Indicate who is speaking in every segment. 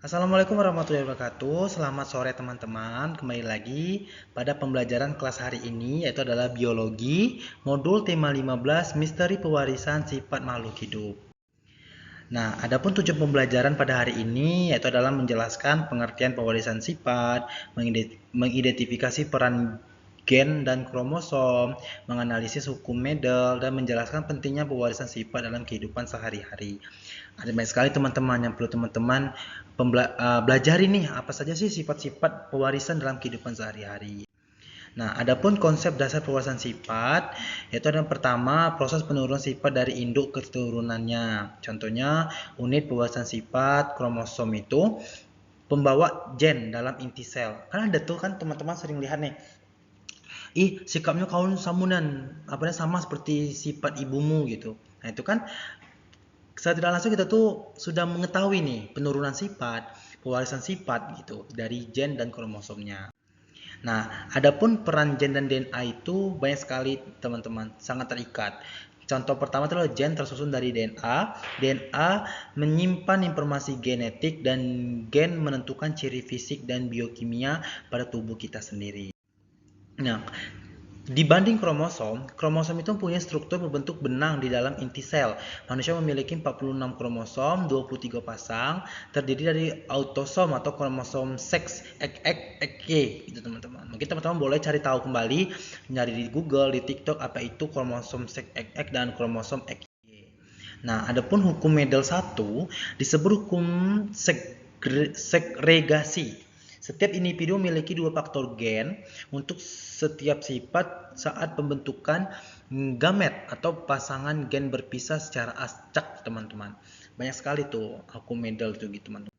Speaker 1: Assalamualaikum warahmatullahi wabarakatuh. Selamat sore teman-teman. Kembali lagi pada pembelajaran kelas hari ini yaitu adalah biologi, modul tema 15, misteri pewarisan sifat makhluk hidup. Nah, adapun tujuan pembelajaran pada hari ini yaitu adalah menjelaskan pengertian pewarisan sifat, mengidentifikasi peran gen dan kromosom, menganalisis hukum Mendel, dan menjelaskan pentingnya pewarisan sifat dalam kehidupan sehari-hari. Ada banyak sekali teman-teman yang perlu teman-teman belajar ini apa saja sih sifat-sifat pewarisan dalam kehidupan sehari-hari. Nah, adapun konsep dasar pewarisan sifat yaitu yang pertama proses penurunan sifat dari induk ke keturunannya. Contohnya unit pewarisan sifat kromosom itu pembawa gen dalam inti sel. Kan ada tuh kan teman-teman sering lihat nih. Sikapnya kawan samunan, sama seperti sifat ibumu gitu. Nah, itu kan secara tidak langsung kita tuh sudah mengetahui nih penurunan sifat, pewarisan sifat gitu dari gen dan kromosomnya. Nah, adapun peran gen dan DNA itu banyak sekali teman-teman, sangat terikat. Contoh pertama adalah gen tersusun dari DNA. DNA menyimpan informasi genetik dan gen menentukan ciri fisik dan biokimia pada tubuh kita sendiri. Nah, dibanding kromosom, kromosom itu punya struktur berbentuk benang di dalam inti sel. Manusia memiliki 46 kromosom, 23 pasang, terdiri dari autosom atau kromosom seks XX gitu teman-teman. Mungkin teman-teman boleh cari tahu kembali, nyari di Google, di TikTok apa itu kromosom seks XX dan kromosom XY. Nah, adapun hukum Mendel 1 disebut hukum segregasi. Setiap individu memiliki dua faktor gen untuk setiap sifat saat pembentukan gamet atau pasangan gen berpisah secara acak, teman-teman. Banyak sekali tuh hukum Mendel tuh gitu, teman-teman.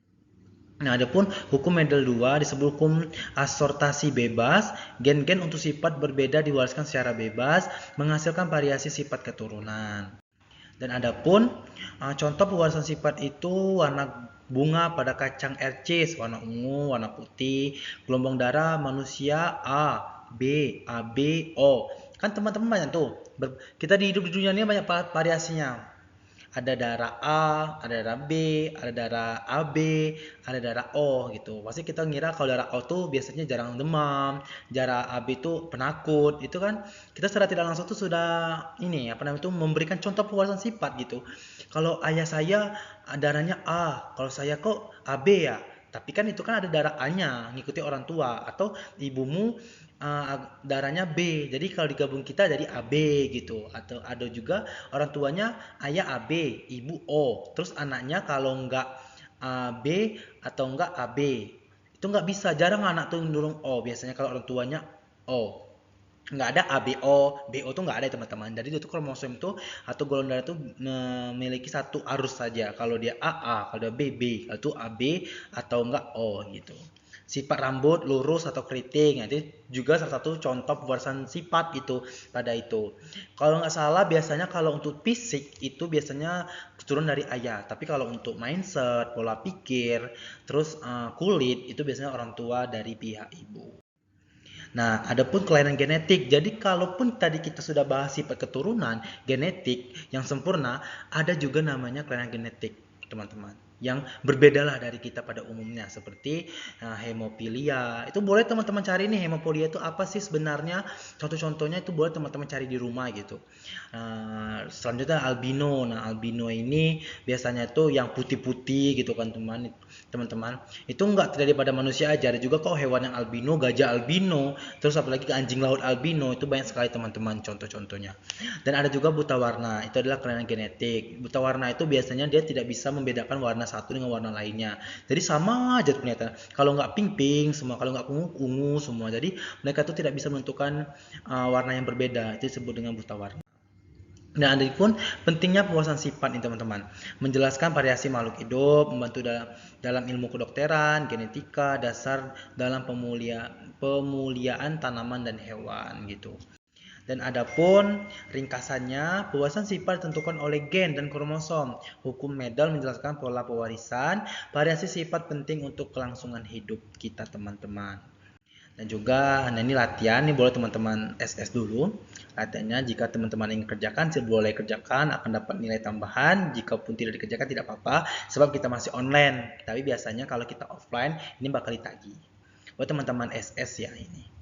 Speaker 1: Nah, adapun hukum Mendel 2 disebut hukum asortasi bebas. Gen-gen untuk sifat berbeda diwariskan secara bebas, menghasilkan variasi sifat keturunan. Dan adapun contoh pewarisan sifat itu warna bunga pada kacang air cheese, warna ungu, warna putih, gelombang darah manusia A, B, AB, O. Kan teman-teman banyak tuh. Kita di hidup di dunia ini banyak variasinya. Ada darah A, ada darah B, ada darah AB, ada darah O gitu. Pasti kita ngira kalau darah O tuh biasanya jarang demam, darah AB tuh penakut. Itu kan kita secara tidak langsung tuh sudah itu memberikan contoh pewarisan sifat gitu. Kalau ayah saya darahnya A, kalau saya kok AB ya. Tapi kan itu kan ada darah A-nya, ngikuti orang tua atau ibumu darahnya B. Jadi kalau digabung kita jadi AB gitu. Atau ada juga orang tuanya ayah AB, ibu O. Terus anaknya kalau enggak B atau enggak AB. Itu enggak bisa, jarang anak tuh nurung O. Biasanya kalau orang tuanya O. Enggak ada ABO, BO tuh enggak ada teman-teman. Jadi itu kromosom itu atau golongan darah itu memiliki satu arus saja. Kalau dia AA, kalau dia BB, kalau itu AB atau enggak O gitu. Sifat rambut lurus atau keriting, itu juga salah satu contoh pewarisan sifat gitu pada itu. Kalau nggak salah biasanya kalau untuk fisik itu biasanya turun dari ayah, tapi kalau untuk mindset, pola pikir, terus kulit itu biasanya orang tua dari pihak ibu. Nah, adapun kelainan genetik. Jadi kalaupun tadi kita sudah bahas sifat keturunan genetik yang sempurna, ada juga namanya kelainan genetik, teman-teman. Yang berbedalah dari kita pada umumnya seperti hemofilia. Itu boleh teman-teman cari nih hemofilia itu apa sih sebenarnya? Contoh-contohnya itu boleh teman-teman cari di rumah gitu. Selanjutnya albino. Nah, albino ini biasanya itu yang putih-putih gitu kan, teman-teman. Itu enggak terjadi pada manusia aja, ada juga kok hewan yang albino, gajah albino, terus apalagi anjing laut albino, itu banyak sekali teman-teman contoh-contohnya. Dan ada juga buta warna, itu adalah kelainan genetik. Buta warna itu biasanya dia tidak bisa membedakan warna satu dengan warna lainnya. Jadi sama aja ternyata. Kalau nggak pink-pink semua, kalau nggak ungu-ungu semua. Jadi mereka itu tidak bisa menentukan warna yang berbeda. Itu disebut dengan buta warna. Dan ada pun pentingnya pewarisan sifat nih teman-teman. Menjelaskan variasi makhluk hidup, membantu dalam ilmu kedokteran, genetika, dasar dalam pemuliaan tanaman dan hewan gitu. Dan adapun ringkasannya, pewarisan sifat ditentukan oleh gen dan kromosom. Hukum Mendel menjelaskan pola pewarisan, variasi sifat penting untuk kelangsungan hidup kita teman-teman. Dan juga, nah ini latihan, ini boleh teman-teman SS dulu. Latihannya jika teman-teman ingin kerjakan, boleh kerjakan, akan dapat nilai tambahan. Jikapun tidak dikerjakan tidak apa-apa, sebab kita masih online. Tapi biasanya kalau kita offline, ini bakal ditagih. Buat teman-teman SS ya ini.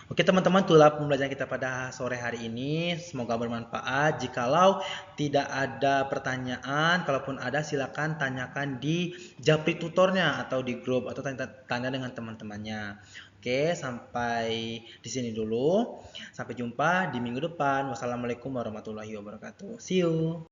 Speaker 1: Oke teman-teman, itulah pembelajaran kita pada sore hari ini. Semoga bermanfaat. Jikalau tidak ada pertanyaan, kalaupun ada silakan tanyakan di Japri tutornya atau di grup atau tanya dengan teman-temannya. Oke, sampai di sini dulu. Sampai jumpa di minggu depan. Wassalamualaikum warahmatullahi wabarakatuh. See you.